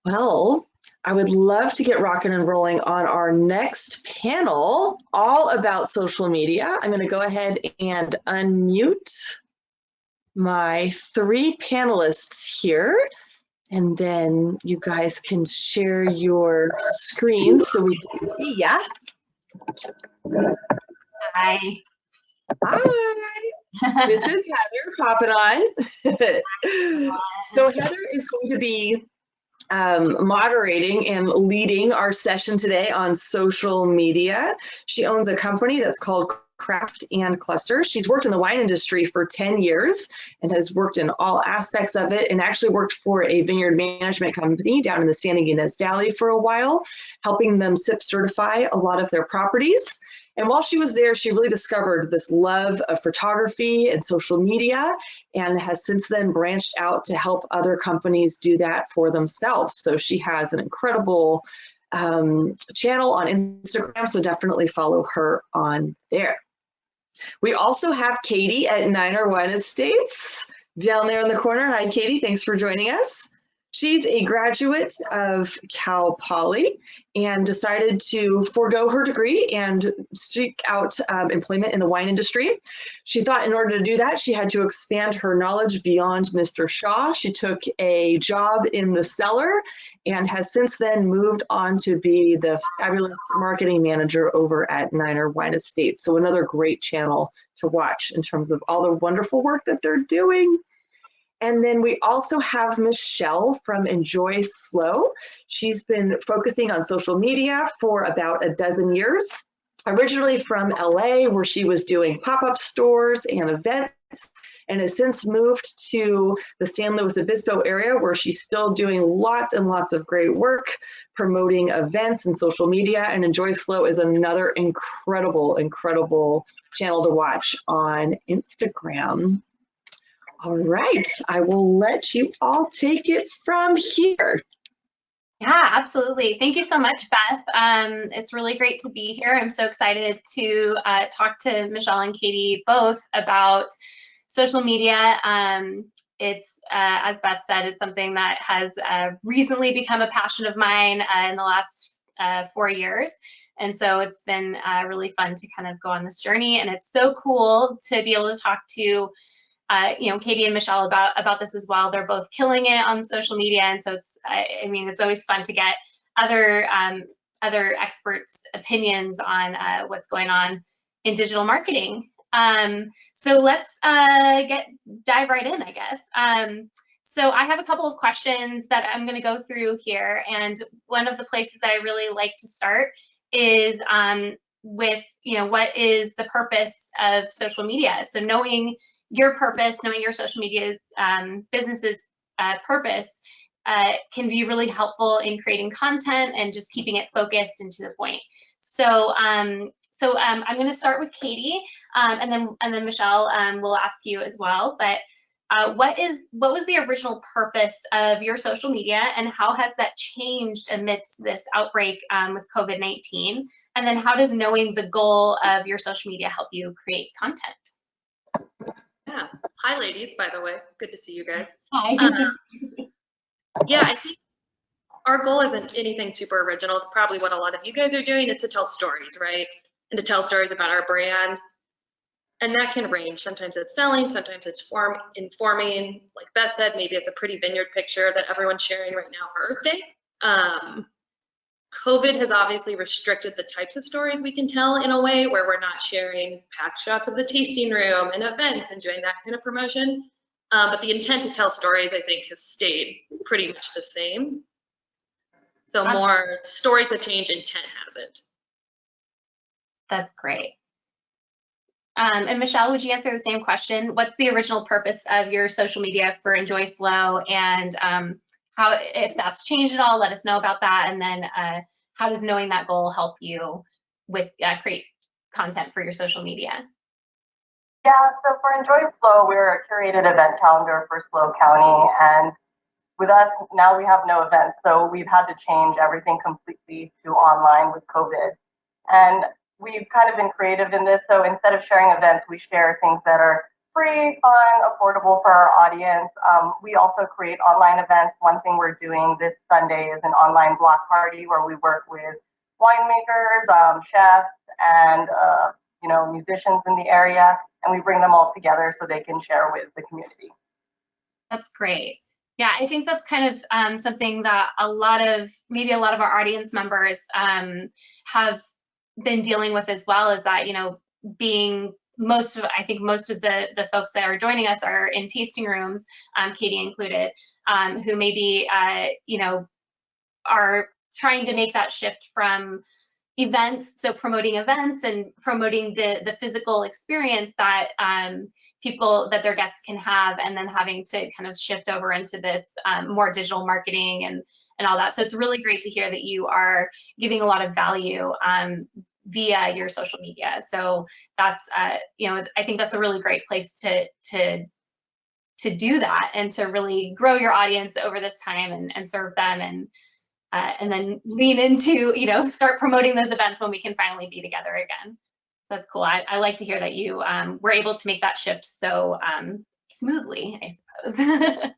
Well, I would love to get rocking and rolling on our next panel, all about social media. I'm going to go ahead and unmute my three panelists here, and then you guys can share your screen so we can see ya. Hi. Hi. This is Heather popping on. So Heather is going to be moderating and leading our session today on social media. She owns a company that's called Craft and Cluster. She's worked in the wine industry for 10 years and has worked in all aspects of it, and actually worked for a vineyard management company down in the San Ynez Valley for a while, helping them SIP certify a lot of their properties. And while she was there, she really discovered this love of photography and social media, and has since then branched out to help other companies do that for themselves. So she has an incredible channel on Instagram, so definitely follow her on there. We also have Katie at Niner Wine Estates down there in the corner. Hi, Katie. Thanks for joining us. She's a graduate of Cal Poly and decided to forego her degree and seek out employment in the wine industry. She thought in order to do that, she had to expand her knowledge beyond Mr. Shaw. She took a job in the cellar and has since then moved on to be the fabulous marketing manager over at Niner Wine Estates. So another great channel to watch in terms of all the wonderful work that they're doing. And then we also have Michelle from Enjoy Slow. She's been focusing on social media for about a dozen years, originally from LA, where she was doing pop-up stores and events, and has since moved to the San Luis Obispo area, where she's still doing lots and lots of great work promoting events and social media. And Enjoy Slow is another incredible, incredible channel to watch on Instagram. All right, I will let you all take it from here. Yeah, absolutely. Thank you so much, Beth. It's really great to be here. I'm so excited to talk to Michelle and Katie both about social media. It's, as Beth said, it's something that has recently become a passion of mine in the last 4 years. And so it's been really fun to kind of go on this journey. And it's so cool to be able to talk to Katie and Michelle about this as well. They're both killing it on social media, and so it's it's always fun to get other experts' opinions on what's going on in digital marketing. So let's dive right in, I guess. So I have a couple of questions that I'm going to go through here, and one of the places that I really like to start is with what is the purpose of social media. So knowing your purpose, knowing your social media business's purpose can be really helpful in creating content and just keeping it focused and to the point. So I'm going to start with Katie, and then Michelle will ask you as well. But what was the original purpose of your social media, and how has that changed amidst this outbreak with COVID-19? And then how does knowing the goal of your social media help you create content? Yeah. Hi, ladies, by the way. Good to see you guys. Hi. Yeah, I think our goal isn't anything super original. It's probably what a lot of you guys are doing. It's to tell stories, right? And to tell stories about our brand. And that can range. Sometimes it's selling, sometimes it's informing. Like Beth said, maybe it's a pretty vineyard picture that everyone's sharing right now for Earth Day. COVID has obviously restricted the types of stories we can tell in a way where we're not sharing packed shots of the tasting room and events and doing that kind of promotion. But the intent to tell stories, I think, has stayed pretty much the same. So more stories that change, intent hasn't. That's great. And Michelle, would you answer the same question? What's the original purpose of your social media for Enjoy Slow, and how, if that's changed at all, let us know about that. And then how does knowing that goal help you with create content for your social media? Yeah, so for Enjoy Slow, we're a curated event calendar for Slow County, and with us now we have no events, so we've had to change everything completely to online with COVID. And we've kind of been creative in this, so instead of sharing events, we share things that are free, fun, affordable for our audience. We also create online events. One thing we're doing this Sunday is an online block party where we work with winemakers, chefs, and musicians in the area, and we bring them all together so they can share with the community. That's great. Yeah, I think that's kind of something that maybe a lot of our audience members have been dealing with as well, is that, being most of the folks that are joining us are in tasting rooms, Katie included, who maybe, are trying to make that shift from events, so promoting events and promoting the physical experience that that their guests can have, and then having to kind of shift over into this more digital marketing and all that. So it's really great to hear that you are giving a lot of value via your social media. So that's I think that's a really great place to do that, and to really grow your audience over this time and serve them, and then lean into, start promoting those events when we can finally be together again. So that's cool. I like to hear that you were able to make that shift so smoothly, I suppose.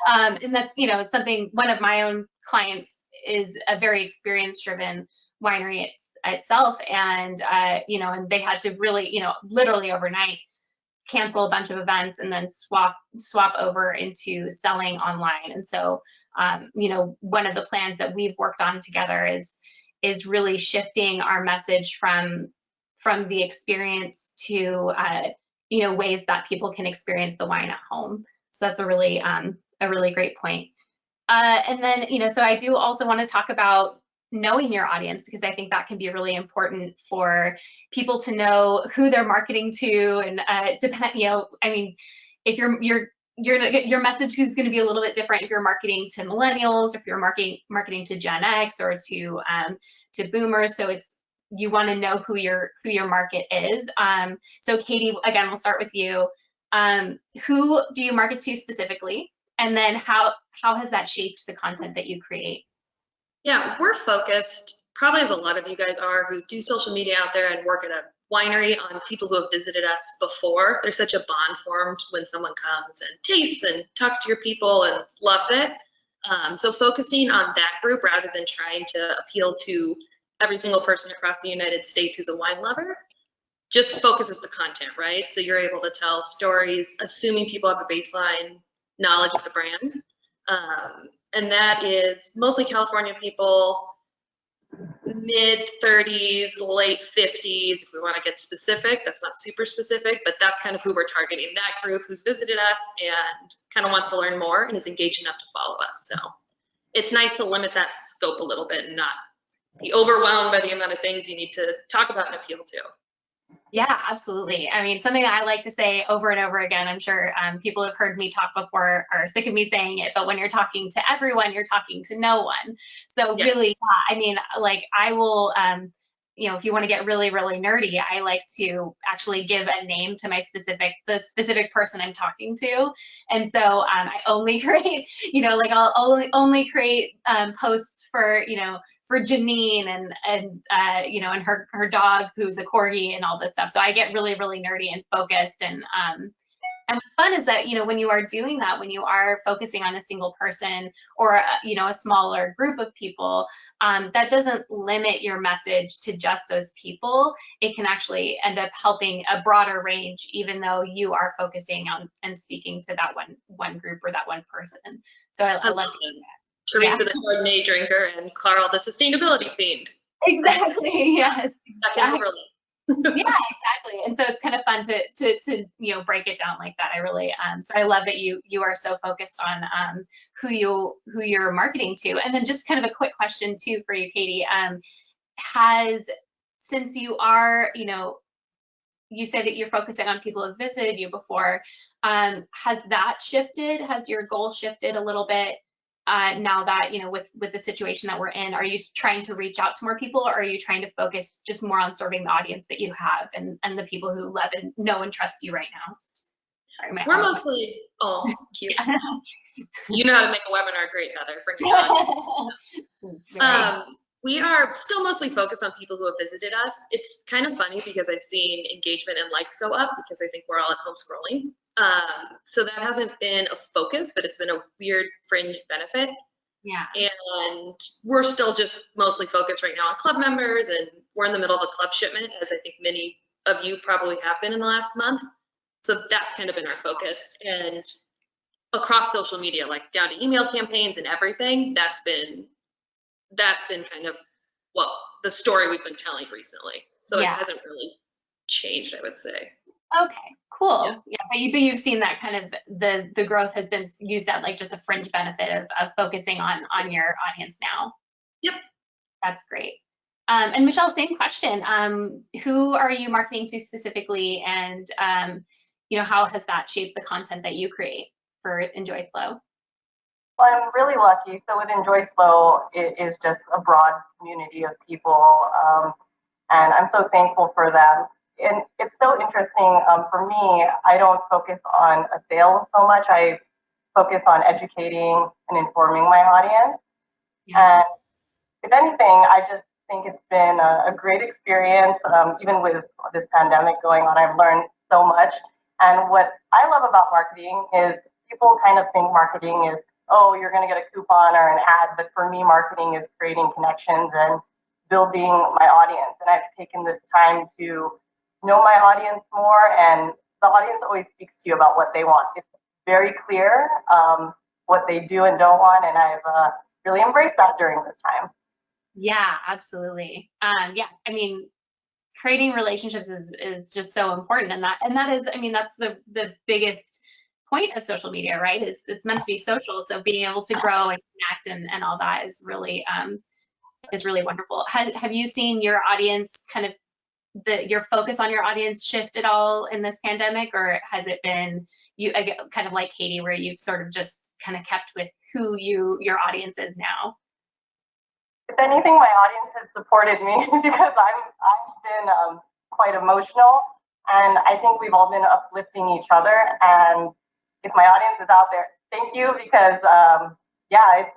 And that's, something, one of my own clients is a very experience-driven winery itself. And, and they had to really, literally overnight cancel a bunch of events and then swap over into selling online. And so, one of the plans that we've worked on together is really shifting our message from the experience to, ways that people can experience the wine at home. So that's a really great point. And then, so I do also want to talk about knowing your audience, because I think that can be really important for people to know who they're marketing to, and if your message is going to be a little bit different if you're marketing to millennials, if you're marketing to Gen X or to boomers. So you want to know who your market is. So Katie, again, we'll start with you. Who do you market to specifically, and then how has that shaped the content that you create? Yeah, we're focused, probably as a lot of you guys are, who do social media out there and work at a winery, on people who have visited us before. There's such a bond formed when someone comes and tastes and talks to your people and loves it. So focusing on that group rather than trying to appeal to every single person across the United States who's a wine lover, just focuses the content, right? So you're able to tell stories, assuming people have a baseline knowledge of the brand. And that is mostly California people, mid-30s, late 50s, if we want to get specific. That's not super specific, but that's kind of who we're targeting, that group who's visited us and kind of wants to learn more and is engaged enough to follow us. So it's nice to limit that scope a little bit and not be overwhelmed by the amount of things you need to talk about and appeal to. Yeah, absolutely. I mean, something that I like to say over and over again, I'm sure people have heard me talk before, are sick of me saying it, but when you're talking to everyone, you're talking to no one. So yeah. Really, I mean, like I will, if you want to get really, really nerdy, I like to actually give a name to the specific person I'm talking to. And so I only create, I'll only create posts for, for Janine and her dog who's a corgi and all this stuff. So I get really, really nerdy and focused. And what's fun is that, when you are doing that, when you are focusing on a single person or, a smaller group of people, that doesn't limit your message to just those people. It can actually end up helping a broader range, even though you are focusing on and speaking to that one group or that one person. So I love to do that. Teresa, the Chardonnay drinker, and Carl, the sustainability fiend. Exactly. Yes. Exactly. Yeah, exactly. And so it's kind of fun to break it down like that. I really so I love that you are so focused on who you're marketing to. And then just kind of a quick question too for you, Katie. Since you are, you say that you're focusing on people who have visited you before, has that shifted? Has your goal shifted a little bit? Now that, with the situation that we're in, are you trying to reach out to more people, or are you trying to focus just more on serving the audience that you have and the people who love and know and trust you right now? Sorry, we're mostly, cute. You know how to make a webinar great, Heather. Bring it on. We are still mostly focused on people who have visited us. It's kind of funny because I've seen engagement and likes go up because I think we're all at home scrolling. So that hasn't been a focus, but it's been a weird fringe benefit. Yeah. And we're still just mostly focused right now on club members, and we're in the middle of a club shipment, as I think many of you probably have been in the last month. So that's kind of been our focus. And across social media, like down to email campaigns and everything, that's been kind of the story we've been telling recently. So Yeah. it hasn't really changed, I would say. Okay, cool. Yeah, but you've seen that kind of the growth has been used as like just a fringe benefit of focusing on your audience now. Yep. That's great. And Michelle, same question. Who are you marketing to specifically, and how has that shaped the content that you create for Enjoy Slow? Well, I'm really lucky. So with Enjoy Slow, it is just a broad community of people, and I'm so thankful for them. And it's so interesting. For me, I don't focus on a sale so much. I focus on educating and informing my audience. Yeah. And if anything, I just think it's been a great experience. Even with this pandemic going on, I've learned so much. And what I love about marketing is people kind of think marketing is, oh, you're going to get a coupon or an ad. But for me, marketing is creating connections and building my audience. And I've taken this time to know my audience more, and the audience always speaks to you about what they want. It's very clear what they do and don't want, and I've really embraced that during this time. Yeah, absolutely. Yeah, I mean, creating relationships is just so important, and that is, I mean, that's the biggest point of social media, right? It's meant to be social, so being able to grow and connect and all that is really wonderful. Have you seen your audience kind of your focus on your audience shift at all in this pandemic, or has it been you kind of like Katie, where you've sort of just kind of kept with who your audience is now? If anything, my audience has supported me because I've been quite emotional, and I think we've all been uplifting each other. And if my audience is out there, thank you, because yeah, it's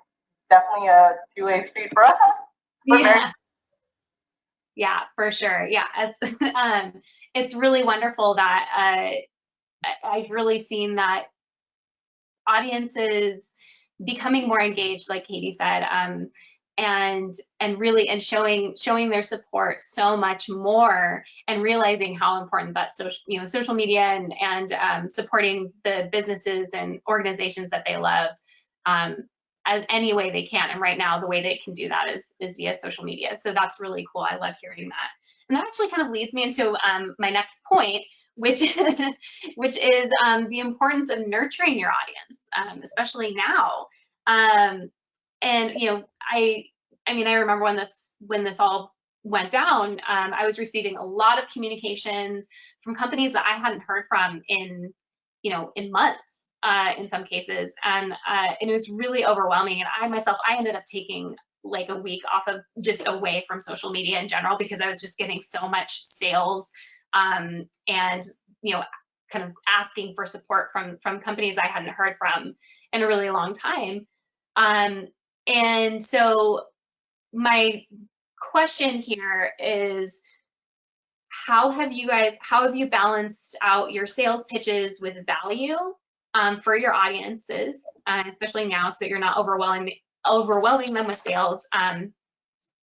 definitely a two-way street for us. Yeah, for sure. Yeah, it's really wonderful that I've really seen that audiences becoming more engaged, like Katie said, and showing their support so much more, and realizing how important that social media and supporting the businesses and organizations that they love as any way they can. And right now, the way they can do that is via social media. So that's really cool. I love hearing that. And that actually kind of leads me into my next point, which is the importance of nurturing your audience, especially now. And I mean, I remember when this all went down, I was receiving a lot of communications from companies that I hadn't heard from in months. In some cases, and it was really overwhelming. And I ended up taking like a week off of just away from social media in general, because I was just getting so much sales and kind of asking for support from companies I hadn't heard from in a really long time. And so my question here is, how have you balanced out your sales pitches with value for your audiences, especially now, so that you're not overwhelming them with sales?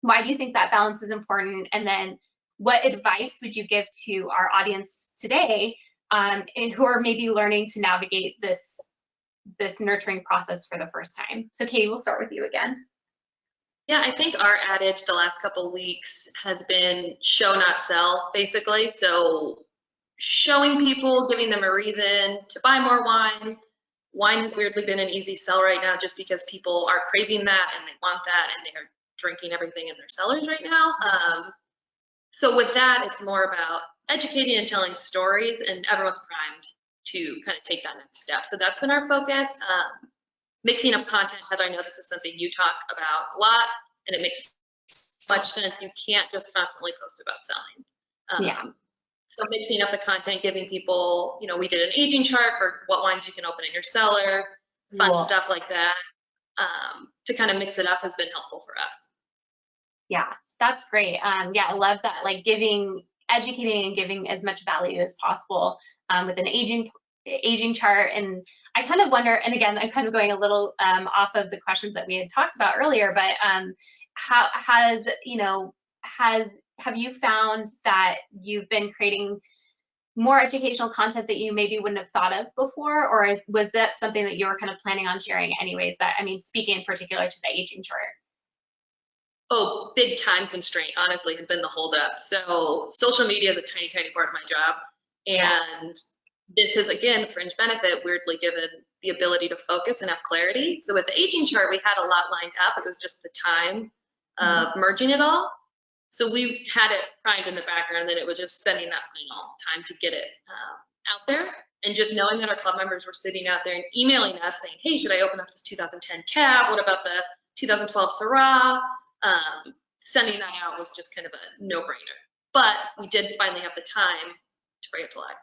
Why do you think that balance is important? And then what advice would you give to our audience today who are maybe learning to navigate this nurturing process for the first time? So Katie, we'll start with you again. Yeah, I think our adage the last couple of weeks has been show, not sell, basically. So showing people, giving them a reason to buy more wine. Wine has weirdly been an easy sell right now, just because people are craving that and they want that, and they are drinking everything in their cellars right now. So with that, it's more about educating and telling stories, and everyone's primed to kind of take that next step. So that's been our focus. Mixing up content, Heather, I know this is something you talk about a lot, and it makes much sense. You can't just constantly post about selling. Yeah. So mixing up the content, giving people, we did an aging chart for what wines you can open in your cellar, fun stuff like that, to kind of mix it up has been helpful for us. Yeah, that's great. Yeah, I love that, like educating and giving as much value as possible with an aging aging chart, and I kind of wonder, and again, I'm kind of going a little off of the questions that we had talked about earlier, but have you found that you've been creating more educational content that you maybe wouldn't have thought of before, or was that something that you were kind of planning on sharing anyways? That, I mean, speaking in particular to the aging chart. Oh, big time constraint, honestly, had been the holdup. So social media is a tiny, tiny part of my job. And this is, again, fringe benefit, weirdly given the ability to focus and have clarity. So with the aging chart, we had a lot lined up. It was just the time of merging it all. So we had it primed in the background, and then it was just spending that final time to get it out there. And just knowing that our club members were sitting out there and emailing us saying, hey, should I open up this 2010 cab? What about the 2012 Syrah? Sending that out was just kind of a no-brainer. But we did finally have the time to bring it to life.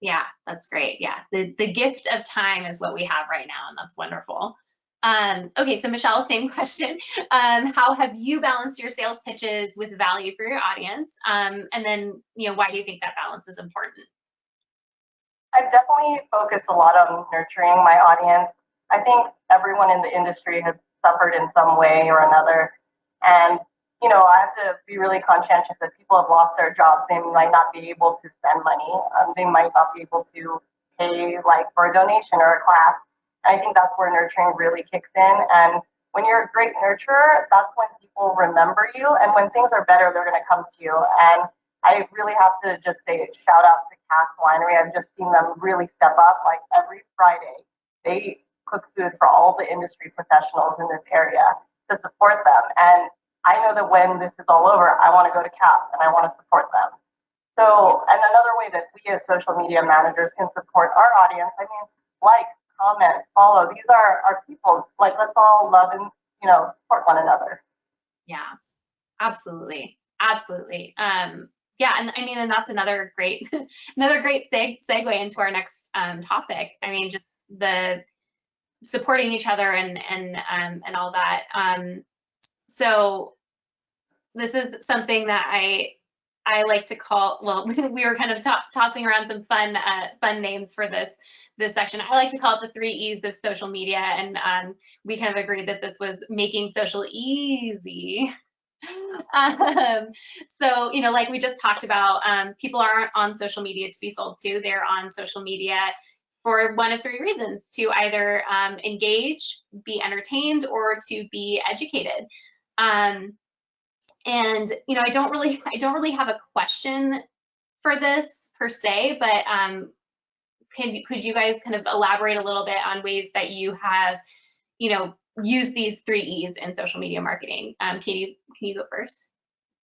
Yeah, that's great. Yeah, the gift of time is what we have right now, and that's wonderful. Okay, so Michelle, same question. How have you balanced your sales pitches with value for your audience? And then, why do you think that balance is important? I've definitely focused a lot on nurturing my audience. I think everyone in the industry has suffered in some way or another. And, I have to be really conscientious that people have lost their jobs. They might not be able to spend money. They might not be able to pay for a donation or a class. And I think that's where nurturing really kicks in. And when you're a great nurturer, that's when people remember you. And when things are better, they're going to come to you. And I really have to just say, shout out to Cass Winery. I've just seen them really step up. Every Friday, they cook food for all the industry professionals in this area to support them. And I know that when this is all over, I want to go to Cass and I want to support them. So, and another way that we as social media managers can support our audience, comment, follow. These are our people. Let's all love and, support one another. Yeah, absolutely. Absolutely. Yeah, and I mean, and that's another great, segue into our next topic. I mean, just the supporting each other and all that. So this is something that I like to call, well, we were kind of tossing around some fun names for this section. I like to call it the 3 E's of social media, and we kind of agreed that this was making social easy. So, like we just talked about, people aren't on social media to be sold to. They're on social media for one of 3 reasons: to either engage, be entertained, or to be educated. And I don't really have a question for this per se, but could you guys kind of elaborate a little bit on ways that you have, used these 3 E's in social media marketing? Katie, can you go first?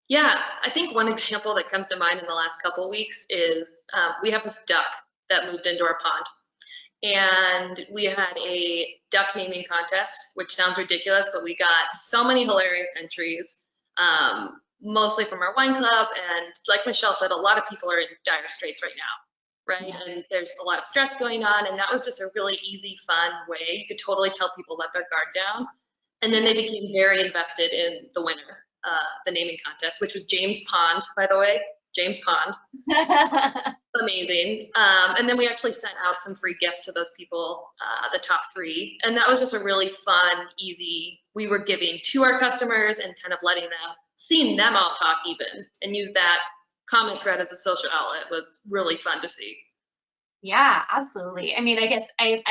Yeah, I think one example that comes to mind in the last couple of weeks is we have this duck that moved into our pond. And we had a duck naming contest, which sounds ridiculous, but we got so many hilarious entries, mostly from our wine club. And like Michelle said, a lot of people are in dire straits right now, right? Yeah. And there's a lot of stress going on. And that was just a really easy, fun way. You could totally tell people let their guard down. And then they became very invested in the winner, the naming contest, which was James Pond, by the way. James Pond. Amazing. And then we actually sent out some free gifts to those people, the top 3. And that was just a really fun, easy, we were giving to our customers and kind of seeing them all talk even, and use that comment thread as a social outlet was really fun to see. Yeah, absolutely. I mean, I guess a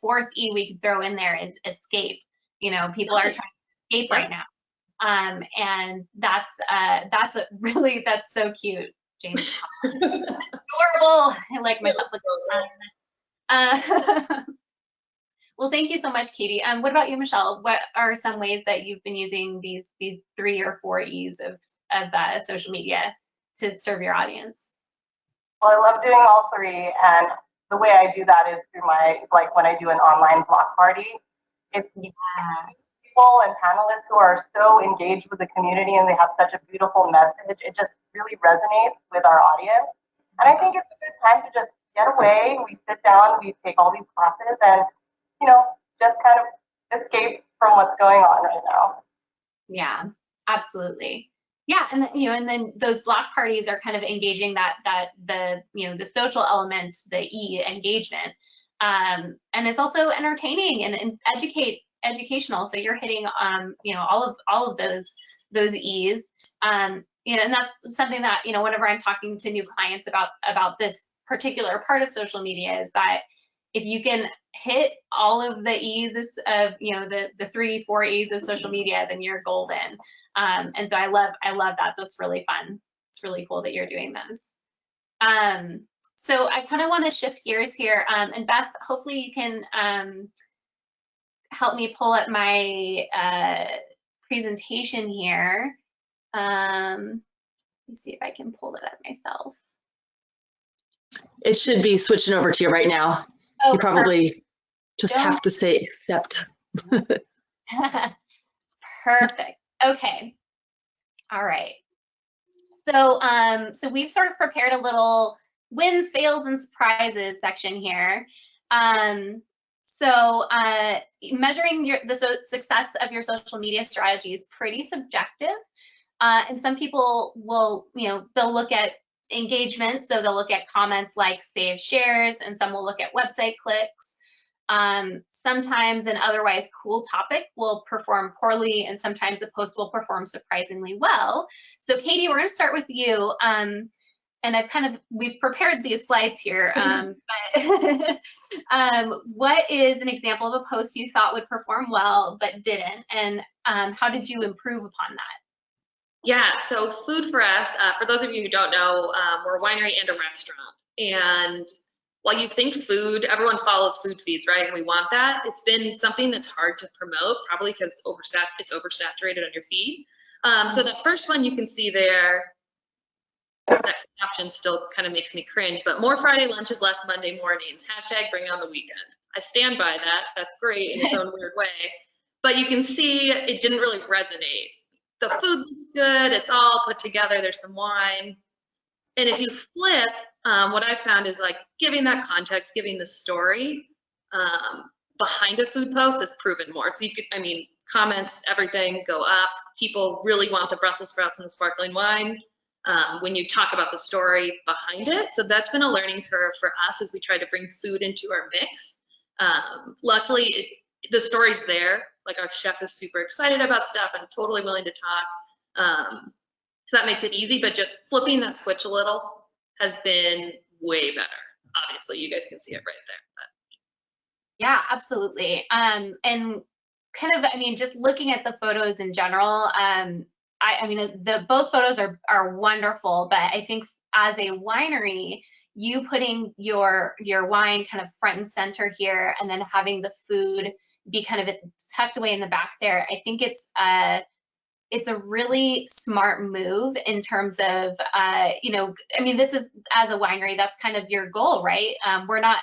4th E we could throw in there is escape. People are trying to escape right now. And that's so cute, James. Adorable. I like myself. Well, thank you so much, Katie. What about you, Michelle? What are some ways that you've been using these 3 or 4 E's of social media to serve your audience? Well, I love doing all 3, and the way I do that is through when I do an online block party. It's people and panelists who are so engaged with the community, and they have such a beautiful message. It just really resonates with our audience. And I think it's a good time to just get away. We sit down, we take all these classes, and, just kind of escape from what's going on right now. Yeah, absolutely. Yeah, and and then those block parties are kind of engaging the social element, the engagement, and it's also entertaining and educational. So you're hitting all of those E's, and that's something that whenever I'm talking to new clients about this particular part of social media, is that if you can hit all of the E's of the 3-4 E's of social media, then you're golden. And so I love that. That's really fun. It's really cool that you're doing those. So I kind of want to shift gears here. And Beth, hopefully you can help me pull up my presentation here. Let me see if I can pull it up myself. It should be switching over to you right now. Oh, you probably just have to say accept. Perfect. Okay. All right. So so we've sort of prepared a little wins, fails, and surprises section here. So measuring the success of your social media strategy is pretty subjective. And some people will, they'll look at engagement. So they'll look at comments, likes, saves, shares, and some will look at website clicks. Sometimes an otherwise cool topic will perform poorly, and sometimes a post will perform surprisingly well. So Katie, we're going to start with you. And we've prepared these slides here. But what is an example of a post you thought would perform well but didn't, and how did you improve upon that? Yeah, so food for us, for those of you who don't know, we're a winery and a restaurant. And while you think food, everyone follows food feeds, right? And we want that. It's been something that's hard to promote, probably because it's oversaturated on your feed. So that first one you can see there, that caption still kind of makes me cringe, but more Friday lunches, less Monday mornings, # bring on the weekend. I stand by that. That's great in its own weird way. But you can see it didn't really resonate. The food looks good, it's all put together, there's some wine. And if you flip, what I found is like giving that context, giving the story behind a food post has proven more. So you could, comments, everything go up. People really want the Brussels sprouts and the sparkling wine when you talk about the story behind it. So that's been a learning curve for us as we try to bring food into our mix. Luckily, the story's there. Like our chef is super excited about stuff and totally willing to talk. So that makes it easy, but just flipping that switch a little has been way better. Obviously, you guys can see it right there. But. Yeah, absolutely. And kind of, just looking at the photos in general, both photos are wonderful, but I think as a winery, you putting your wine kind of front and center here, and then having the food be kind of tucked away in the back there, I think it's a really smart move in terms of, this is, as a winery, that's kind of your goal, right? We're not,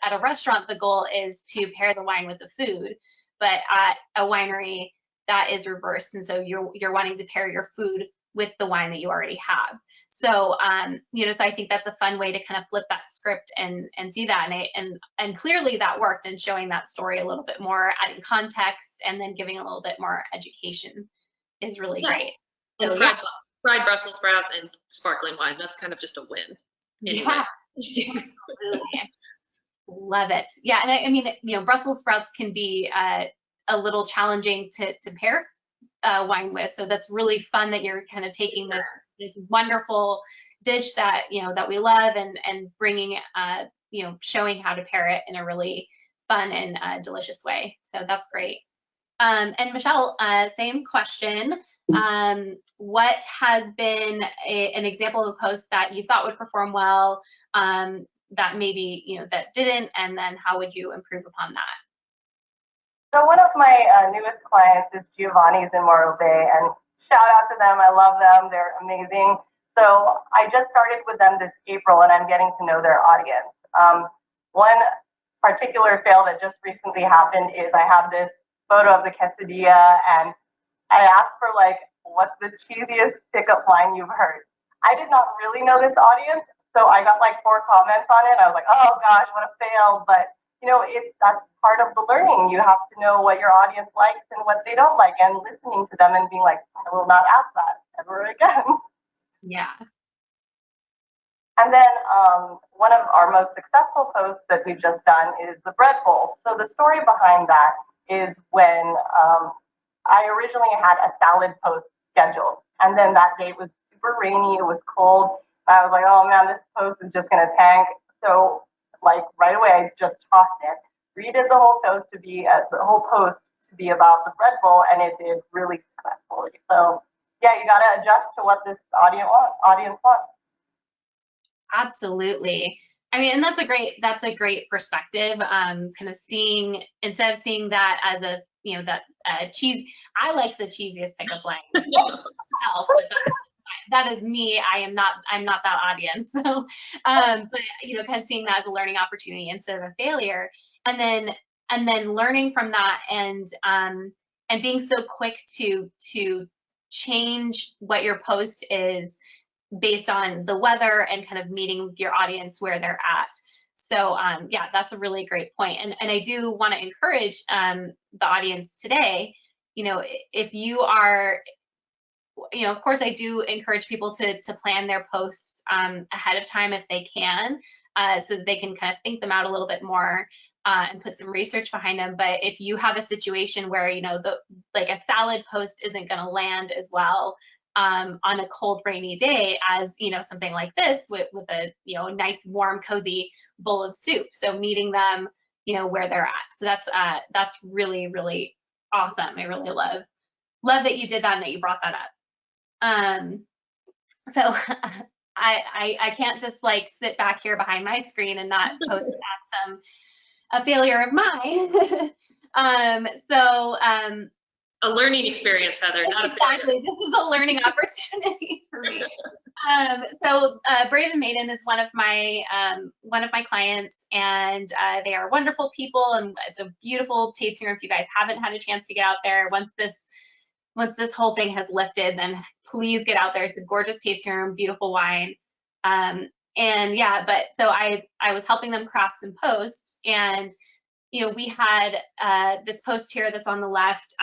at a restaurant, the goal is to pair the wine with the food, but at a winery, that is reversed. And so you're wanting to pair your food with the wine that you already have. So, so I think that's a fun way to kind of flip that script and see that. And clearly that worked in showing that story a little bit more, adding context, and then giving a little bit more education is really great. And so, fried Brussels sprouts and sparkling wine, that's kind of just a win. Anyway. Yeah, absolutely. Love it. Yeah, and Brussels sprouts can be a little challenging to pair wine with, so that's really fun that you're kind of taking this wonderful dish that that we love and bringing showing how to pair it in a really fun and delicious way. So that's great. And Michelle, same question. What has been an example of a post that you thought would perform well, that maybe that didn't, and then how would you improve upon that? So one of my newest clients is Giovanni's in Morro Bay, and shout out to them. I love them. They're amazing. So I just started with them this April, and I'm getting to know their audience. One particular fail that just recently happened is I have this photo of the quesadilla, and I asked for what's the cheesiest pickup line you've heard? I did not really know this audience, so I got 4 comments on it. I was like, oh gosh, what a fail. But that's part of the learning. You have to know what your audience likes and what they don't like, and listening to them and being like, I will not ask that ever over again. Yeah. And then one of our most successful posts that we've just done is the bread bowl. So the story behind that is when I originally had a salad post scheduled, and then that day it was super rainy, it was cold. I was like, oh man, this post is just gonna tank. So like right away, I just tossed it, redid the whole post to be about the bread bowl, and it did really successfully. So yeah, you gotta adjust to what this audience wants. Absolutely. I mean, and that's a great perspective. Kind of seeing, instead of seeing that as a, you know, that cheese, I like the cheesiest pickup line myself, but that is me. I'm not that audience. So, but you know, kind of seeing that as a learning opportunity instead of a failure, and then learning from that, and being so quick to change what your post is based on the weather and kind of meeting your audience where they're at. So yeah, that's a really great point. And I do want to encourage the audience today, you know, if you are, you know, of course I do encourage people to plan their posts ahead of time if they can, so that they can kind of think them out a little bit more and put some research behind them. But if you have a situation where, you know, like a salad post isn't going to land as well on a cold, rainy day as, you know, something like this with a, you know, nice, warm, cozy bowl of soup. So meeting them, you know, where they're at. So that's really, really awesome. I really love that you did that and that you brought that up. So I can't just like sit back here behind my screen and not post at a failure of mine. A learning experience, Heather, not a failure. Exactly. This is a learning opportunity for me. Brave and Maiden is one of my clients, and they are wonderful people, and it's a beautiful tasting room. If you guys haven't had a chance to get out there, once this whole thing has lifted, then please get out there. It's a gorgeous tasting room, beautiful wine. And yeah, but so I was helping them craft some posts, and you know, we had this post here that's on the left.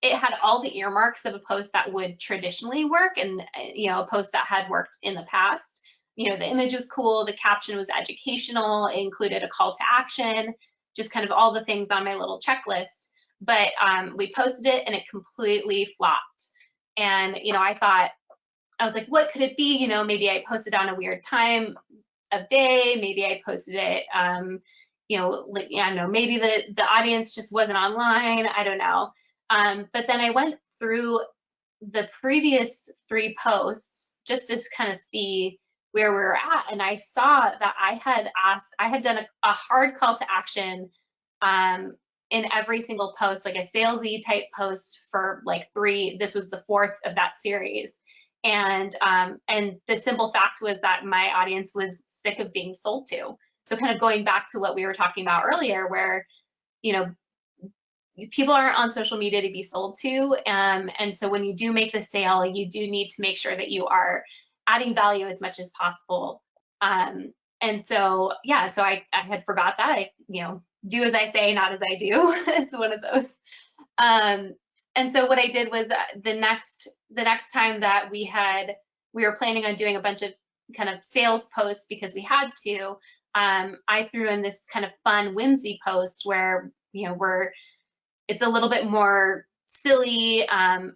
It had all the earmarks of a post that would traditionally work, and you know, a post that had worked in the past. You know, the image was cool, the caption was educational, it included a call to action, just kind of all the things on my little checklist. But we posted it and it completely flopped. And you know, I was like, what could it be? You know, maybe I posted on a weird time of day, maybe I posted it you know, like, I don't know, maybe the audience just wasn't online, I don't know. But then I went through the previous 3 posts just to kind of see where we were at, and I saw that I had done a hard call to action in every single post, like a salesy type post for like 3. This was the 4th of that series, and the simple fact was that my audience was sick of being sold to. So kind of going back to what we were talking about earlier, where, you know, people aren't on social media to be sold to. And so when you do make the sale, you do need to make sure that you are adding value as much as possible. And so, yeah, so I had forgot that. You know, do as I say, not as I do is one of those. And so what I did was the next time that we were planning on doing a bunch of kind of sales posts because we had to, I threw in this kind of fun whimsy post where, you know, it's a little bit more silly,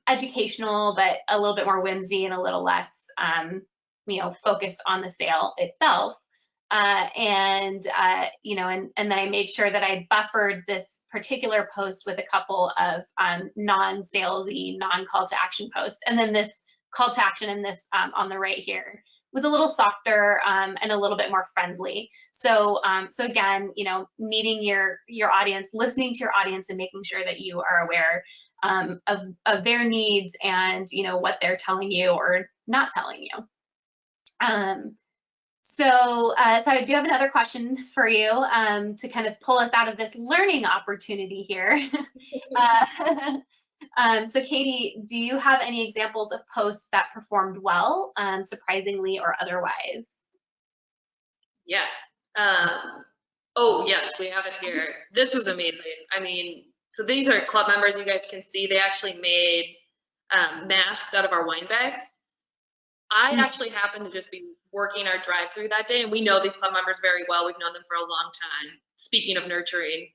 educational, but a little bit more whimsy and a little less, you know, focused on the sale itself. You know, and then I made sure that I buffered this particular post with a couple of non-salesy, non-call to action posts. And then this call to action in this on the right here was a little softer and a little bit more friendly. So again, you know, meeting your audience, listening to your audience, and making sure that you are aware of their needs and, you know, what they're telling you or not telling you. So I do have another question for you to kind of pull us out of this learning opportunity here. So Katie, do you have any examples of posts that performed well, surprisingly or otherwise? Yes. Oh, yes, we have it here. This was amazing. I mean, so these are club members, you guys can see. They actually made masks out of our wine bags. I actually happened to just be working our drive-through that day, and we know these club members very well. We've known them for a long time. Speaking of nurturing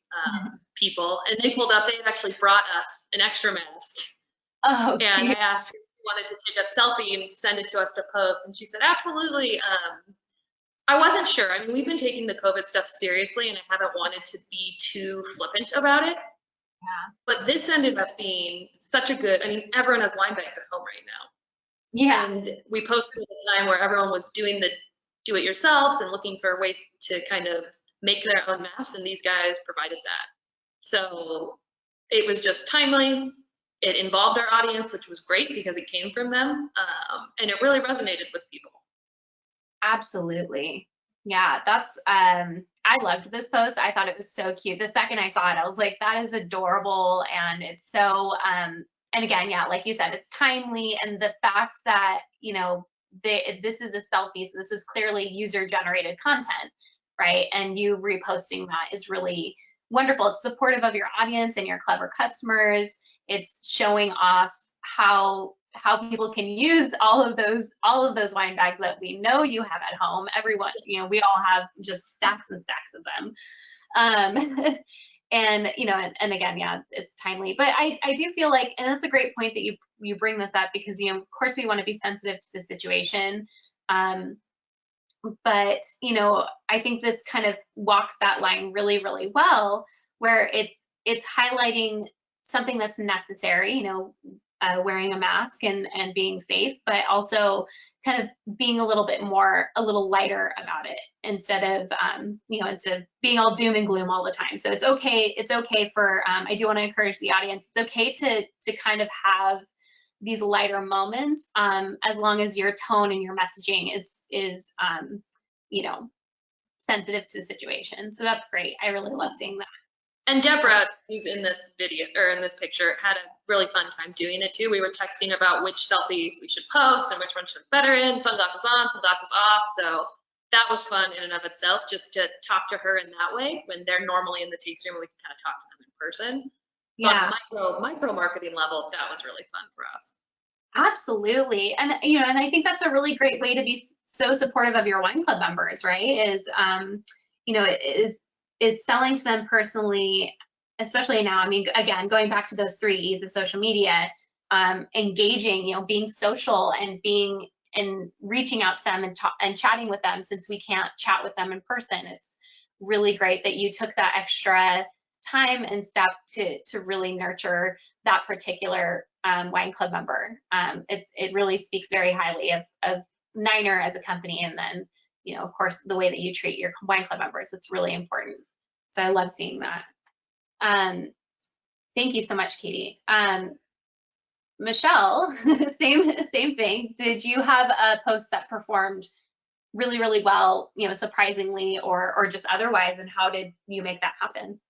people, and they pulled up, they had actually brought us an extra mask. Oh, and I asked her if she wanted to take a selfie and send it to us to post, and she said, absolutely. I wasn't sure. I mean, we've been taking the COVID stuff seriously, and I haven't wanted to be too flippant about it. Yeah. But this ended up being such a good, I mean, everyone has wine bags at home right now. Yeah. And we posted at a time where everyone was doing the do-it-yourselves and looking for ways to kind of make their own masks, and these guys provided that. So it was just timely. It involved our audience, which was great because it came from them, and it really resonated with people. Absolutely. Yeah, that's I loved this post. I thought it was so cute. The second I saw it, I was like, that is adorable. And it's so and again, yeah, like you said, it's timely. And the fact that, you know, this is a selfie, so this is clearly user generated content, right? And you reposting that is really wonderful. It's supportive of your audience and your clever customers. It's showing off how people can use all of those wine bags that we know you have at home. Everyone, you know, we all have just stacks and stacks of them. And you know, and again, yeah, it's timely. But I do feel like, and that's a great point that you bring this up, because, you know, of course we want to be sensitive to the situation. But, you know, I think this kind of walks that line really, really well, where it's highlighting something that's necessary, you know, wearing a mask and being safe, but also kind of being a little lighter about it, instead of being all doom and gloom all the time. So it's okay for, I do want to encourage the audience, it's okay to kind of have these lighter moments, as long as your tone and your messaging is you know, sensitive to the situation. So that's great. I really love seeing that. And Deborah, who's in this video or in this picture, had a really fun time doing it too. We were texting about which selfie we should post and which one should look better in, sunglasses on, sunglasses off. So that was fun in and of itself, just to talk to her in that way when they're normally in the tasting room, we can kind of talk to them in person. So Yeah. on a micro marketing level, that was really fun for us. Absolutely. And, you know, and I think that's a really great way to be so supportive of your wine club members, right? Is, you know, is selling to them personally, especially now. I mean, again, going back to those 3 E's of social media, engaging, you know, being social and reaching out to them and chatting with them, since we can't chat with them in person. It's really great that you took that extra time and step to really nurture that particular wine club member. It really speaks very highly of Niner as a company, and then, you know, of course, the way that you treat your wine club members. It's really important. So I love seeing that. Thank you so much, Katie. Michelle, same thing. Did you have a post that performed really, really well, you know, surprisingly, or just otherwise, and how did you make that happen?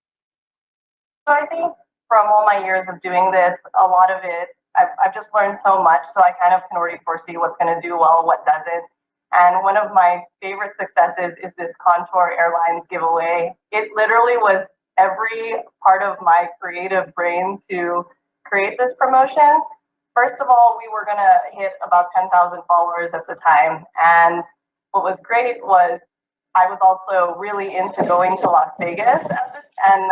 So I think from all my years of doing this, a lot of it, I've just learned so much, so I kind of can already foresee what's going to do well, what doesn't. And one of my favorite successes is this Contour Airlines giveaway. It literally was every part of my creative brain to create this promotion. First of all, we were going to hit about 10,000 followers at the time. And what was great was I was also really into going to Las Vegas and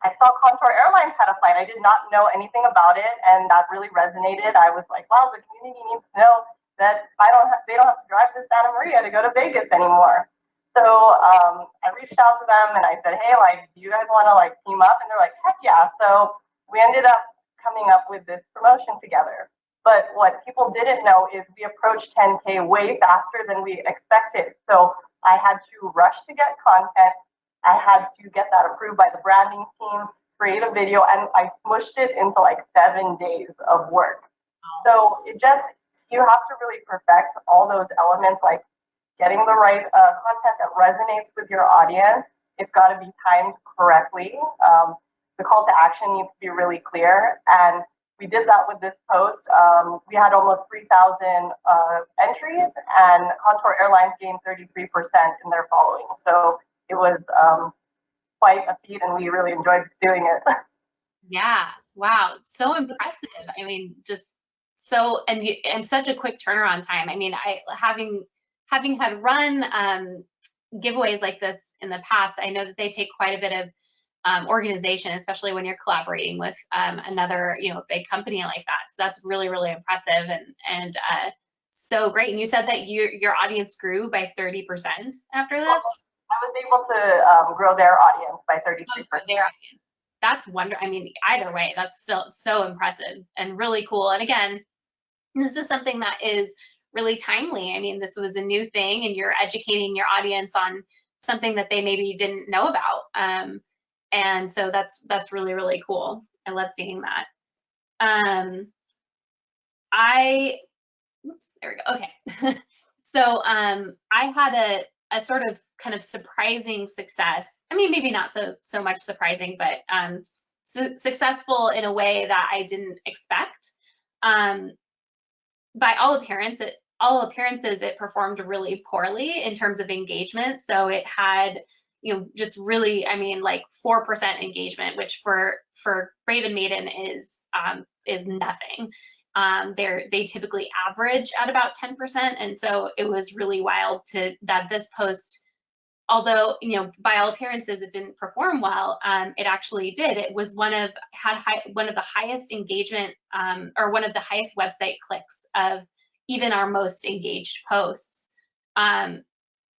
I saw Contour Airlines had a flight. I did not know anything about it, and that really resonated. I was like, wow, the community needs to know that they don't have to drive to Santa Maria to go to Vegas anymore. So I reached out to them and I said, hey, like, do you guys want to like team up? And they're like, heck yeah. So we ended up coming up with this promotion together. But what people didn't know is we approached 10K way faster than we expected. So I had to rush to get content. I had to get that approved by the branding team, create a video, and I smushed it into like 7 days of work. So you have to really perfect all those elements, like getting the right content that resonates with your audience. It's got to be timed correctly. The call to action needs to be really clear. And we did that with this post. We had almost 3,000 entries, and Contour Airlines gained 33% in their following. So it was quite a feat, and we really enjoyed doing it. Yeah, wow, so impressive. I mean, just so, and such a quick turnaround time. I mean, having had run giveaways like this in the past, I know that they take quite a bit of organization, especially when you're collaborating with another, big company like that. So that's really, really impressive and so great. And you said that your audience grew by 30% after this? I was able to grow their audience by 33%. Their audience. That's wonderful. I mean, either way, that's still so impressive and really cool. And again, this is something that is really timely. I mean, this was a new thing and you're educating your audience on something that they maybe didn't know about. And so that's really, really cool. I love seeing that. Oops, there we go. Okay. So I had a sort of kind of surprising success. I mean, maybe not so much surprising, but successful in a way that I didn't expect. By all appearances, it performed really poorly in terms of engagement. So it had, just really, I mean, like 4% engagement, which for Brave and Maiden is nothing. They typically average at about 10%, and so it was really wild that this post, although by all appearances it didn't perform well, it actually did. It was one of the highest engagement or one of the highest website clicks of even our most engaged posts.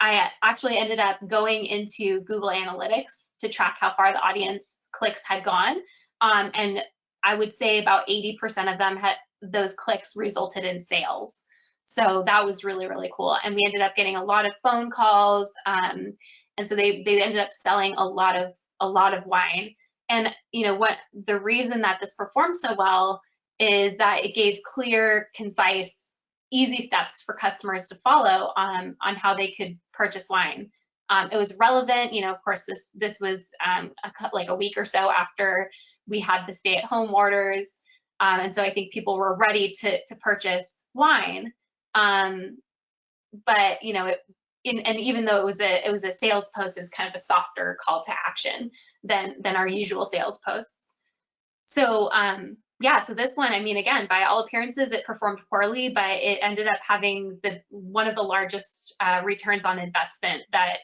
I actually ended up going into Google Analytics to track how far the audience clicks had gone, and I would say about 80% of them those clicks resulted in sales. So that was really, really cool. And we ended up getting a lot of phone calls. And so they ended up selling a lot of wine. And what the reason that this performed so well is that it gave clear, concise, easy steps for customers to follow on how they could purchase wine. It was relevant, of course, this was like a week or so after we had the stay-at-home orders. And so I think people were ready to purchase wine. But and even though it was a sales post, it was kind of a softer call to action than our usual sales posts. So yeah, so this one, I mean, again, by all appearances, it performed poorly, but it ended up having one of the largest returns on investment that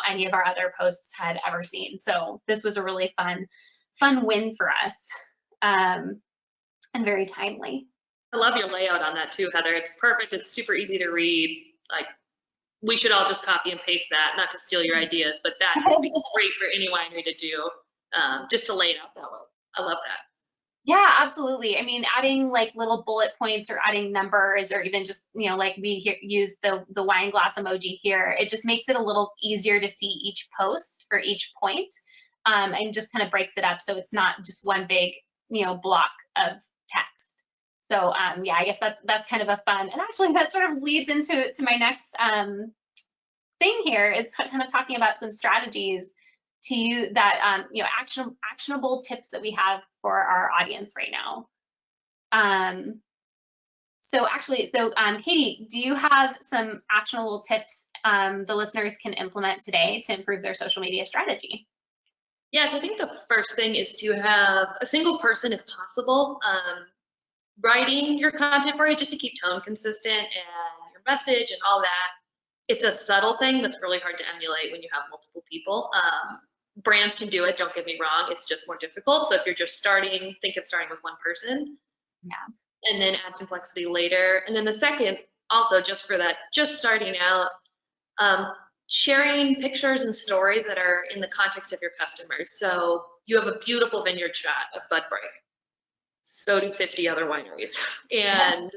any of our other posts had ever seen. So this was a really fun win for us, and very timely. I love your layout on that too, Heather. It's perfect. It's super easy to read. Like, we should all just copy and paste that, not to steal your ideas, but that would be great for any winery to do, just to lay it out that way. I love that. Yeah, absolutely. I mean, adding like little bullet points or adding numbers, or even just, like we use the wine glass emoji here, it just makes it a little easier to see each post or each point, and just kind of breaks it up so it's not just one big, block of text. So yeah, I guess that's kind of a fun, and actually that sort of leads into my next thing here, is kind of talking about some strategies to you that actionable tips that we have for our audience right now. So Katie, do you have some actionable tips the listeners can implement today to improve their social media strategy? Yes, I think the first thing is to have a single person, if possible, writing your content for you, just to keep tone consistent and your message and all that. It's a subtle thing that's really hard to emulate when you have multiple people. Brands can do it, don't get me wrong, it's just more difficult. So if you're just starting, think of starting with one person. Yeah. And then add complexity later. And then the second, also just for that, just starting out, sharing pictures and stories that are in the context of your customers. So you have a beautiful vineyard shot of Bud Break. So do 50 other wineries. And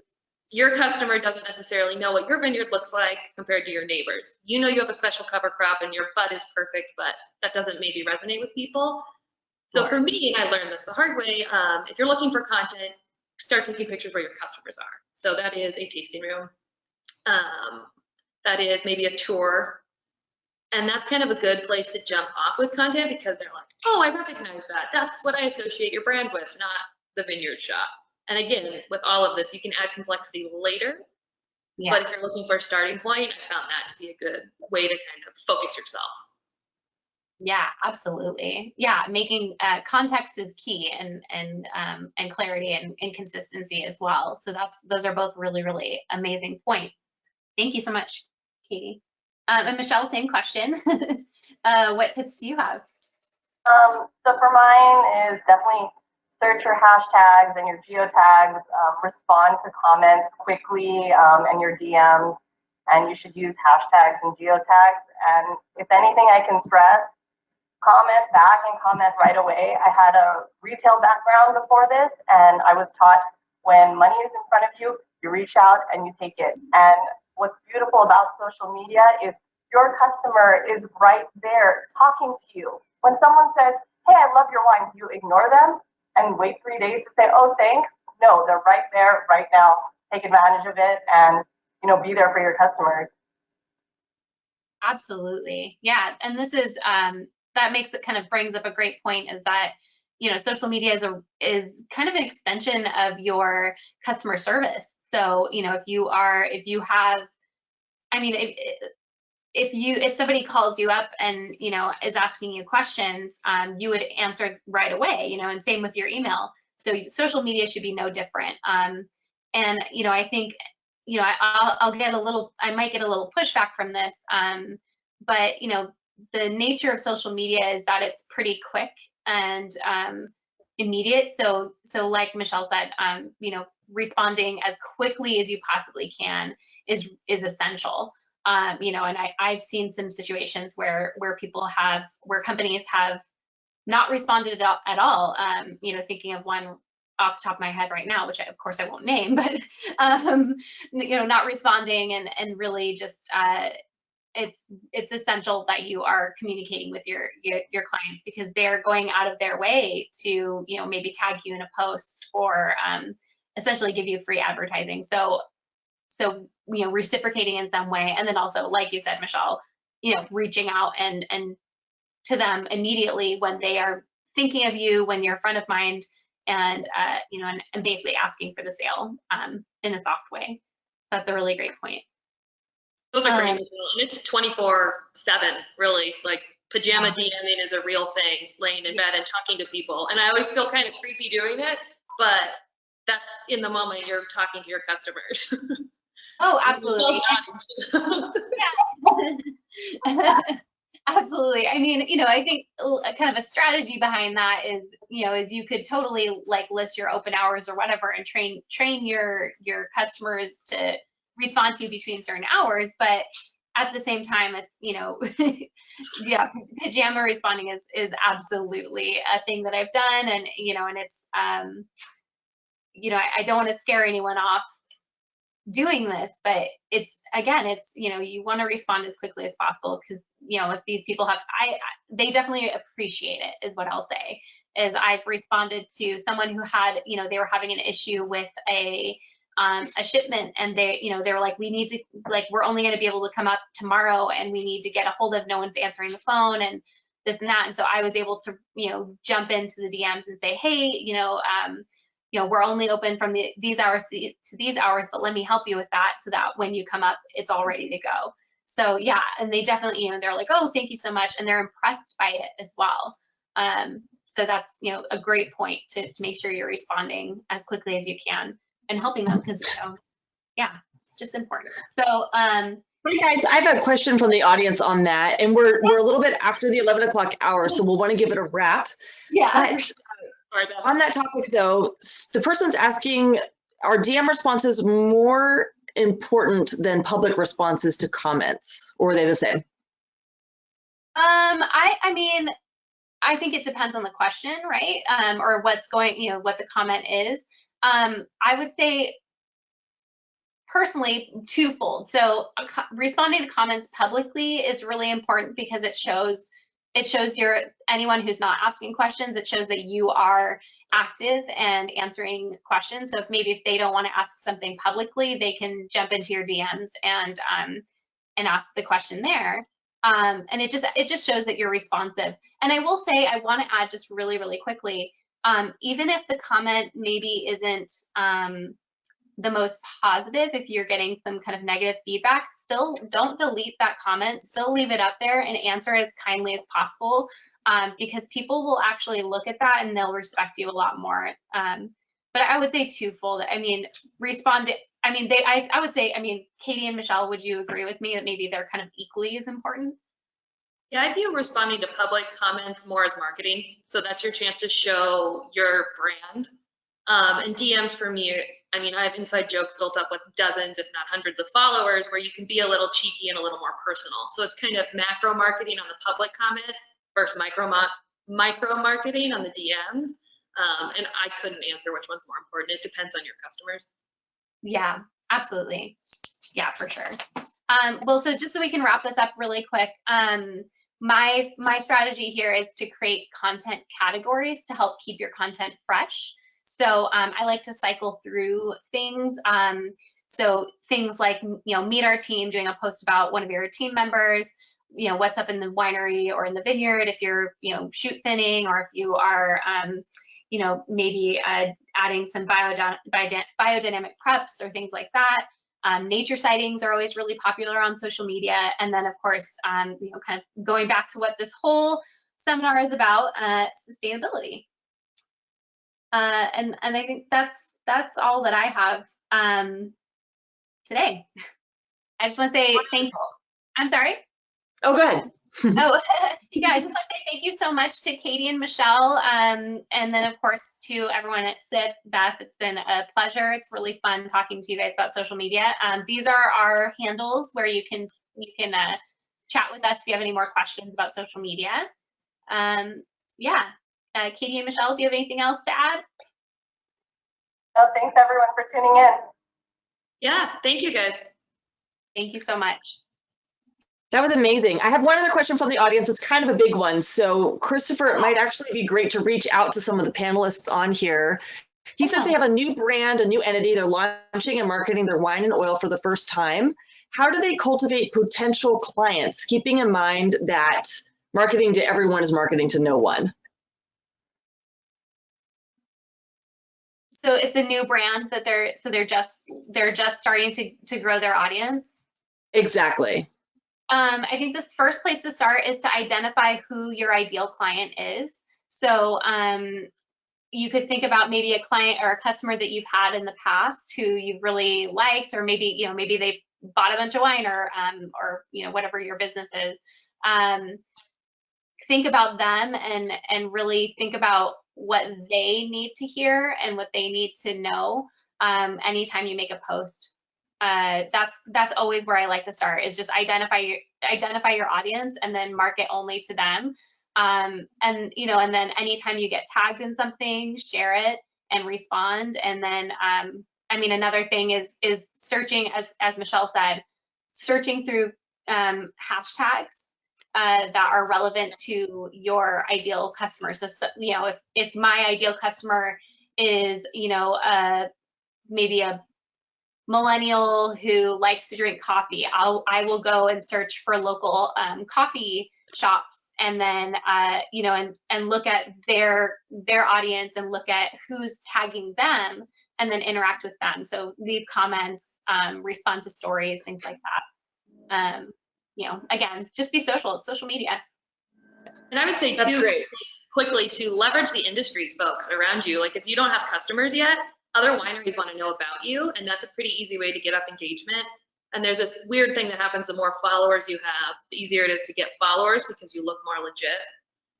your customer doesn't necessarily know what your vineyard looks like compared to your neighbors. You have a special cover crop and your bud is perfect, but that doesn't maybe resonate with people. So for me, I learned this the hard way. If you're looking for content, start taking pictures where your customers are. So that is a tasting room. That is maybe a tour. And that's kind of a good place to jump off with content, because they're like, oh, I recognize that. That's what I associate your brand with, not the vineyard shop. And again, with all of this, you can add complexity later. Yeah. But if you're looking for a starting point, I found that to be a good way to kind of focus yourself. Yeah, absolutely. Yeah, making context is key, and clarity and consistency as well. So those are both really, really amazing points. Thank you so much, Katie. And Michelle, same question. What tips do you have? So for mine is definitely search your hashtags and your geotags, respond to comments quickly and your DMs, and you should use hashtags and geotags. And if anything I can stress, comment back and comment right away. I had a retail background before this, and I was taught when money is in front of you, you reach out and you take it. And what's beautiful about social media is your customer is right there talking to you. When someone says, hey, I love your wine, do you ignore them and wait 3 days to say, oh, thanks? No, they're right there, right now. Take advantage of it and, be there for your customers. Absolutely. Yeah. And this is, that makes it kind of brings up a great point, is that, social media is kind of an extension of your customer service. So, if you have, I mean, if somebody calls you up and, is asking you questions, you would answer right away, and same with your email. So social media should be no different. And, I think, I might get a little pushback from this, but, the nature of social media is that it's pretty quick and immediate. So like Michelle said, responding as quickly as you possibly can is essential. And I've seen some situations where companies have not responded at all. Thinking of one off the top of my head right now, which of course I won't name, but not responding and really just it's essential that you are communicating with your clients, because they're going out of their way to maybe tag you in a post or essentially give you free advertising. So reciprocating in some way, and then also, like you said, Michelle, reaching out and to them immediately when they are thinking of you, when you're front of mind, and and basically asking for the sale in a soft way. That's a really great point. Those are great, and it's 24/7, really. Like pajama DMing is a real thing, laying in bed and talking to people. And I always feel kind of creepy doing it, but that's in the moment you're talking to your customers. Oh, absolutely. Yeah. Absolutely. I mean, I think kind of a strategy behind that is you could totally like list your open hours or whatever and train your customers to respond to you between certain hours. But at the same time, it's, yeah, pajama responding is absolutely a thing that I've done. And, and it's, I don't want to scare anyone off doing this, but it's, again, it's, you want to respond as quickly as possible, because, if these people have, they definitely appreciate it, is what I'll say. Is I've responded to someone who had, they were having an issue with a shipment, and they were like, we need to, like, we're only going to be able to come up tomorrow, and we need to get a hold of, no one's answering the phone, and this and that. And so I was able to, jump into the DMs and say, hey, we're only open from these hours to these hours, but let me help you with that, so that when you come up, it's all ready to go. So yeah, and they definitely, they're like, oh, thank you so much, and they're impressed by it as well. So that's, a great point to make sure you're responding as quickly as you can and helping them, because yeah, it's just important. So hey guys, I have a question from the audience on that, and we're a little bit after the 11 o'clock hour, so we'll want to give it a wrap. Yeah. On that topic though, the person's asking, are DM responses more important than public responses to comments, or are they the same? I mean, I think it depends on the question, right? Or what's going, what the comment is. I would say personally twofold. So responding to comments publicly is really important, because it shows anyone who's not asking questions, it shows that you are active and answering questions. So if they don't want to ask something publicly, they can jump into your DMs and ask the question there. And it just shows that you're responsive. And I will say, I want to add just really, really quickly, even if the comment maybe isn't the most positive. If you're getting some kind of negative feedback, still don't delete that comment, still leave it up there and answer it as kindly as possible, because people will actually look at that and they'll respect you a lot more. But I would say twofold. I mean, I would say, Katie and Michelle, would you agree with me that maybe they're kind of equally as important? Yeah, I view responding to public comments more as marketing. So that's your chance to show your brand. And DMs for me, I have inside jokes built up with dozens, if not hundreds of followers, where you can be a little cheeky and a little more personal. So it's kind of macro marketing on the public comment versus micro marketing on the DMs. And I couldn't answer which one's more important. It depends on your customers. Yeah, absolutely. Yeah, for sure. Well, so just so we can wrap this up really quick, my strategy here is to create content categories to help keep your content fresh. So I like to cycle through things. So things like, meet our team, doing a post about one of your team members, what's up in the winery or in the vineyard, if you're, shoot thinning, or if you are, maybe adding some biodynamic preps or things like that. Nature sightings are always really popular on social media. And then of course, kind of going back to what this whole seminar is about, sustainability. And I think that's all that I have today. I just want to say thank you. I'm sorry? Oh, go ahead. Oh, yeah, I just want to say thank you so much to Katie and Michelle, and then of course to everyone at SIT. Beth, it's been a pleasure. It's really fun talking to you guys about social media. These are our handles where you can chat with us if you have any more questions about social media. Yeah, Katie and Michelle, do you have anything else to add? No, thanks everyone for tuning in. Yeah, thank you guys. Thank you so much. That was amazing. I have one other question from the audience. It's kind of a big one. So Christopher, it might actually be great to reach out to some of the panelists on here. He says they have a new brand, a new entity. They're launching and marketing their wine and oil for the first time. How do they cultivate potential clients, keeping in mind that marketing to everyone is marketing to no one? So it's a new brand that they're just starting to grow their audience. Exactly. I think this first place to start is to identify who your ideal client is. So you could think about maybe a client or a customer that you've had in the past who you've really liked, or maybe maybe they bought a bunch of wine, or whatever your business is. Think about them and really think about what they need to hear and what they need to know anytime you make a post. That's always where I like to start, is just identify your audience and then market only to them. And then anytime you get tagged in something, share it and respond. And then another thing is searching, as Michelle said, searching through hashtags that are relevant to your ideal customer. So if my ideal customer is maybe a millennial who likes to drink coffee, I will go and search for local coffee shops, and then and look at their audience and look at who's tagging them, and then interact with them. So leave comments, respond to stories, things like that. Again, just be social. It's social media. And I would say too, quickly, to leverage the industry folks around you. Like if you don't have customers yet, other wineries want to know about you, and that's a pretty easy way to get up engagement. And there's this weird thing that happens: the more followers you have, the easier it is to get followers because you look more legit.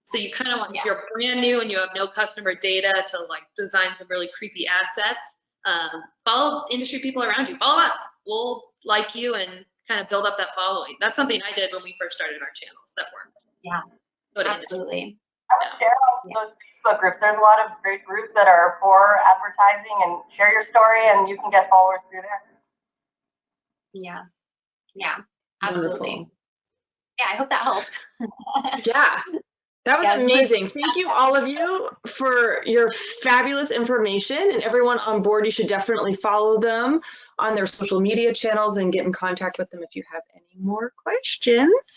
So you kind of want, if you're brand new and you have no customer data, to like design some really creepy ad sets. Follow industry people around you. Follow us. We'll like you and kind of build up that following. That's something I did when we first started our channels. That worked. Yeah, absolutely. I would share on those Facebook groups. There's a lot of great groups that are for advertising, and share your story and you can get followers through there. Yeah, absolutely. Wonderful. Yeah, I hope that helped. Yeah, that was amazing. Thank you, all of you, for your fabulous information, and everyone on board. You should definitely follow them on their social media channels and get in contact with them if you have any more questions.